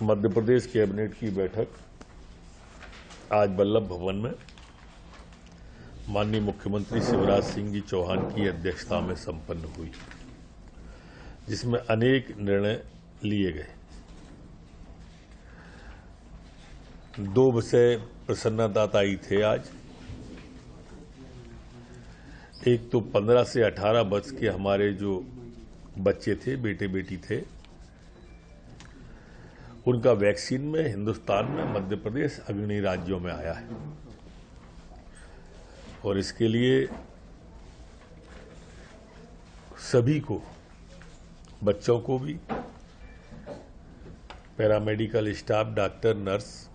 Madhya Pradesh cabinet की बैठक आज वल्लभ भवन में माननीय मुख्यमंत्री शिवराज सिंह जी चौहान की अध्यक्षता में संपन्न हुई, जिसमें अनेक निर्णय लिए गए। दो विषय प्रसन्नतादायी थे आज। एक तो 15 से 18 वर्ष के हमारे जो बच्चे थे, बेटे बेटी थे, उनका वैक्सीन में हिंदुस्तान में मध्य प्रदेश अग्रणी राज्यों में आया है और इसके लिए सभी को, बच्चों को भी, पैरामेडिकल स्टाफ, डॉक्टर, नर्स,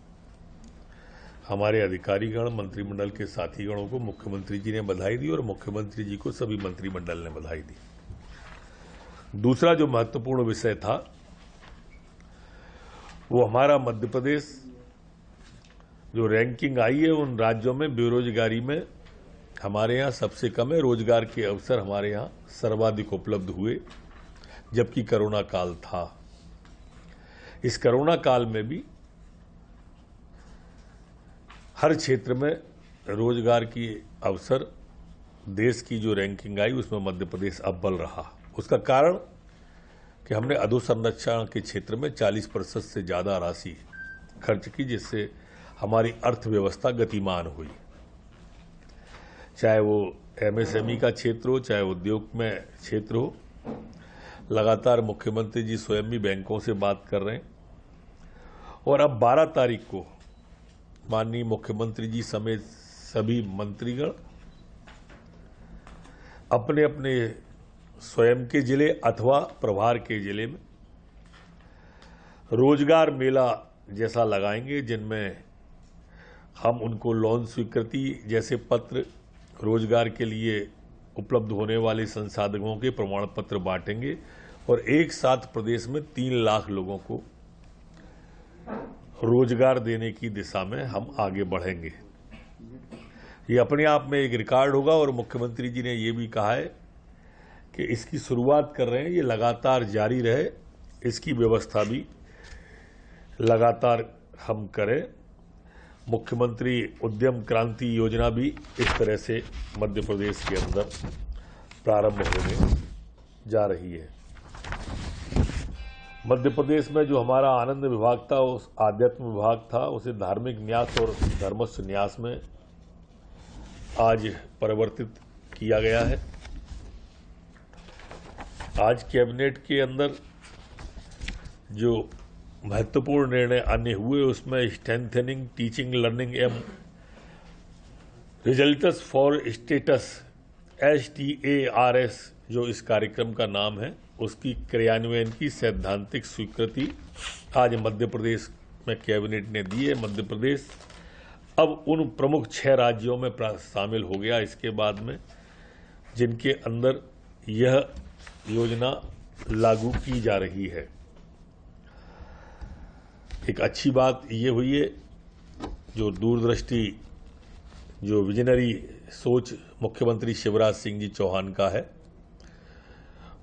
हमारे अधिकारीगण, मंत्रिमंडल के साथीगणों को मुख्यमंत्री जी ने बधाई दी और मुख्यमंत्री जी को सभी मंत्रिमंडल ने बधाई दी। दूसरा जो महत्वपूर्ण विषय था वो हमारा मध्य प्रदेश जो रैंकिंग आई है उन राज्यों में बेरोजगारी में हमारे यहाँ सबसे कम है। रोजगार के अवसर हमारे यहाँ सर्वाधिक उपलब्ध हुए, जबकि कोरोना काल था। इस कोरोना काल में भी हर क्षेत्र में रोजगार की अवसर, देश की जो रैंकिंग आई उसमें मध्य प्रदेश अव्वल रहा। उसका कारण कि हमने अधोसंरचना के क्षेत्र में 40% से ज्यादा राशि खर्च की, जिससे हमारी अर्थव्यवस्था गतिमान हुई। चाहे वो एमएसएमई का क्षेत्र हो, चाहे उद्योग में क्षेत्र हो। लगातार मुख्यमंत्री जी स्वयं भी बैंकों से बात कर रहे हैं और अब 12 तारीख को माननीय मुख्यमंत्री जी समेत सभी मंत्रीगण अपने अपने स्वयं के जिले अथवा प्रभार के जिले में रोजगार मेला जैसा लगाएंगे, जिनमें हम उनको लोन स्वीकृति जैसे पत्र, रोजगार के लिए उपलब्ध होने वाले संसाधनों के प्रमाण पत्र बांटेंगे और एक साथ प्रदेश में 3 लाख लोगों को रोजगार देने की दिशा में हम आगे बढ़ेंगे। ये अपने आप में एक रिकॉर्ड होगा और मुख्यमंत्री जी ने ये भी कहा है कि इसकी शुरुआत कर रहे हैं, ये लगातार जारी रहे, इसकी व्यवस्था भी लगातार हम करें। मुख्यमंत्री उद्यम क्रांति योजना भी इस तरह से मध्य प्रदेश के अंदर प्रारंभ होने जा रही है। मध्य प्रदेश में जो हमारा आनंद विभाग था, उस आध्यात्म विभाग था, उसे धार्मिक न्यास और धर्मस्व न्यास में आज परिवर्तित किया गया है। आज कैबिनेट के अंदर जो महत्वपूर्ण निर्णय अन्य हुए उसमें strengthening teaching learning and results for status STARS जो इस कार्यक्रम का नाम है, उसकी क्रियान्वयन की सैद्धांतिक स्वीकृति आज मध्य प्रदेश में कैबिनेट ने दी है। मध्य प्रदेश अब उन प्रमुख 6 राज्यों में शामिल हो गया इसके बाद में, जिनके अंदर यह योजना लागू की जा रही है। एक अच्छी बात ये हुई है, जो दूरदृष्टि, जो विजनरी सोच मुख्यमंत्री शिवराज सिंह जी चौहान का है,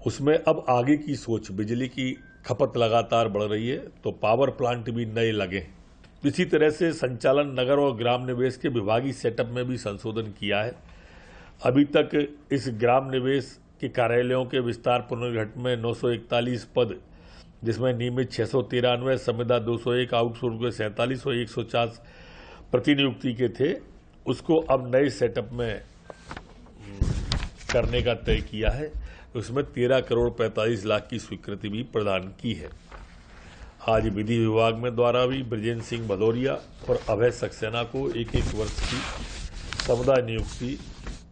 उसमें अब आगे की सोच, बिजली की खपत लगातार बढ़ रही है तो पावर प्लांट भी नए लगे। इसी तरह से संचालन, नगर और ग्राम निवेश के विभागीय सेटअप में भी संशोधन किया है। अभी तक इस ग्राम निवेश के कार्यालयों के विस्तार पुनर्गठन में 941 पद, जिसमें नियमित 693, संविदा 201, आउटसोर्स के 47 और 150 प्रतिनियुक्ति के थे, उसको अब नए सेटअप में करने का तय किया है। उसमें 13 करोड़ 45 लाख की स्वीकृति भी प्रदान की है। आज विधि विभाग में द्वारा भी ब्रजेंद्र सिंह भदौरिया और अभय सक्सेना को 1-1 वर्ष की समुदाय नियुक्ति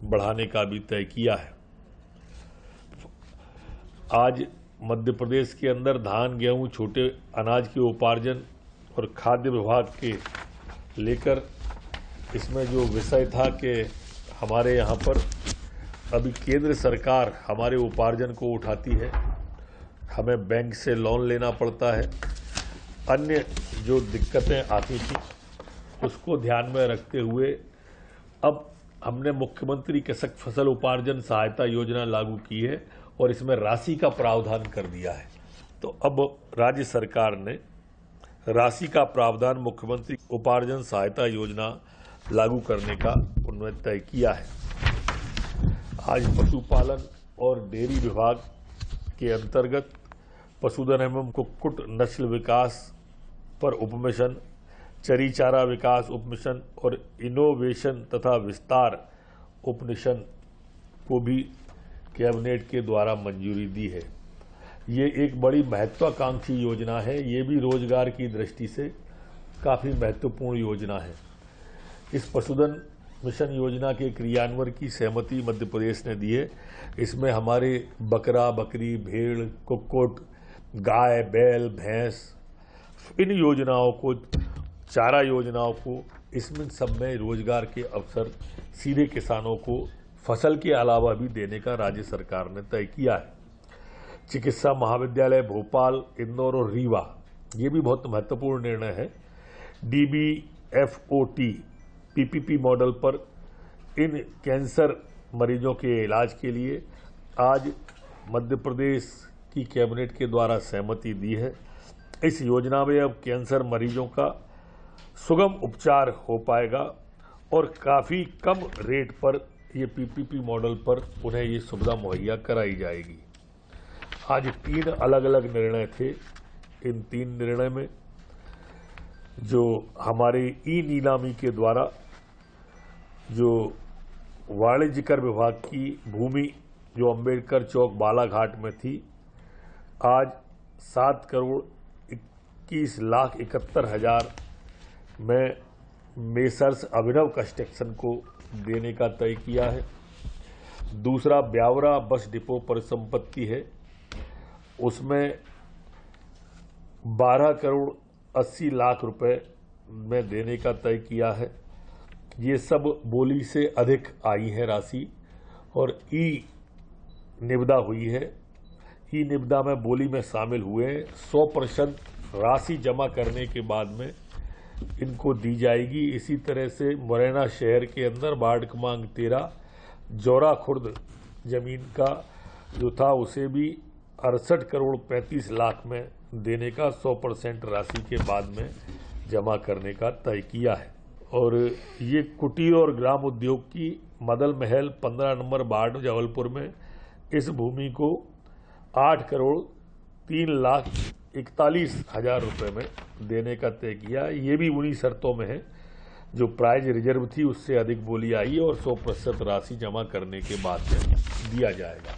बढ़ाने का भी तय किया है। आज मध्य प्रदेश के अंदर धान, गेहूं, छोटे अनाज के उपार्जन और खाद्य विभाग के लेकर इसमें जो विषय था कि हमारे यहाँ पर अभी केंद्र सरकार हमारे उपार्जन को उठाती है, हमें बैंक से लोन लेना पड़ता है, अन्य जो दिक्कतें आती थी उसको ध्यान में रखते हुए अब हमने मुख्यमंत्री कृषक फसल उपार्जन सहायता योजना लागू की है और इसमें राशि का प्रावधान कर दिया है। तो अब राज्य सरकार ने राशि का प्रावधान मुख्यमंत्री उपार्जन सहायता योजना लागू करने का उन्होंने तय किया है। आज पशुपालन और डेयरी विभाग के अंतर्गत पशुधन एवं कुक्कुट नस्ल विकास पर उपमिशन, चरी चारा विकास उपमिशन और इनोवेशन तथा विस्तार उपमिशन को भी कैबिनेट के द्वारा मंजूरी दी है। ये एक बड़ी महत्वाकांक्षी योजना है। ये भी रोजगार की दृष्टि से काफी महत्वपूर्ण योजना है। इस पशुधन मिशन योजना के क्रियान्वयन की सहमति मध्य प्रदेश ने दी है। इसमें हमारे बकरा, बकरी, भेड़, कुक्कुट, गाय, बैल, भैंस, इन योजनाओं को, चारा योजनाओं को, इसमें सब में रोजगार के अवसर सीधे किसानों को फसल के अलावा भी देने का राज्य सरकार ने तय किया है। चिकित्सा महाविद्यालय भोपाल, इंदौर और रीवा, ये भी बहुत महत्वपूर्ण निर्णय है। DBFOT PPP मॉडल पर इन कैंसर मरीजों के इलाज के लिए आज मध्य प्रदेश की कैबिनेट के द्वारा सहमति दी है। इस योजना में अब कैंसर मरीजों का सुगम उपचार हो पाएगा और काफ़ी कम रेट पर ये PPP मॉडल पर उन्हें ये सुविधा मुहैया कराई जाएगी। आज 3 अलग अलग निर्णय थे। इन 3 निर्णय में जो हमारे ई-नीलामी के द्वारा जो वाणिज्य कर विभाग की भूमि जो अंबेडकर चौक बालाघाट में थी, आज 7,21,71,000 में मेसर्स अभिनव कंस्ट्रक्शन को देने का तय किया है। दूसरा ब्यावरा बस डिपो परिसंपत्ति है, उसमें 12,80,00,000 रुपए में देने का तय किया है। ये सब बोली से अधिक आई है राशि और ई निविदा हुई है। ई निविदा में बोली में शामिल हुए 100% राशि जमा करने के बाद में इनको दी जाएगी। इसी तरह से मुरैना शहर के अंदर वार्ड क्रमांक 13 जौरा खुर्द जमीन का जो था उसे भी 68,35,00,000 में देने का 100% राशि के बाद में जमा करने का तय किया है। और ये कुटीर और ग्राम उद्योग की मदल महल 15 नंबर वार्ड जबलपुर में इस भूमि को 8,03,41,000 रुपए में देने का तय किया। ये भी उन्हीं शर्तों में है जो प्राइज रिजर्व थी, उससे अधिक बोली आई और 100% राशि जमा करने के बाद में दिया जाएगा।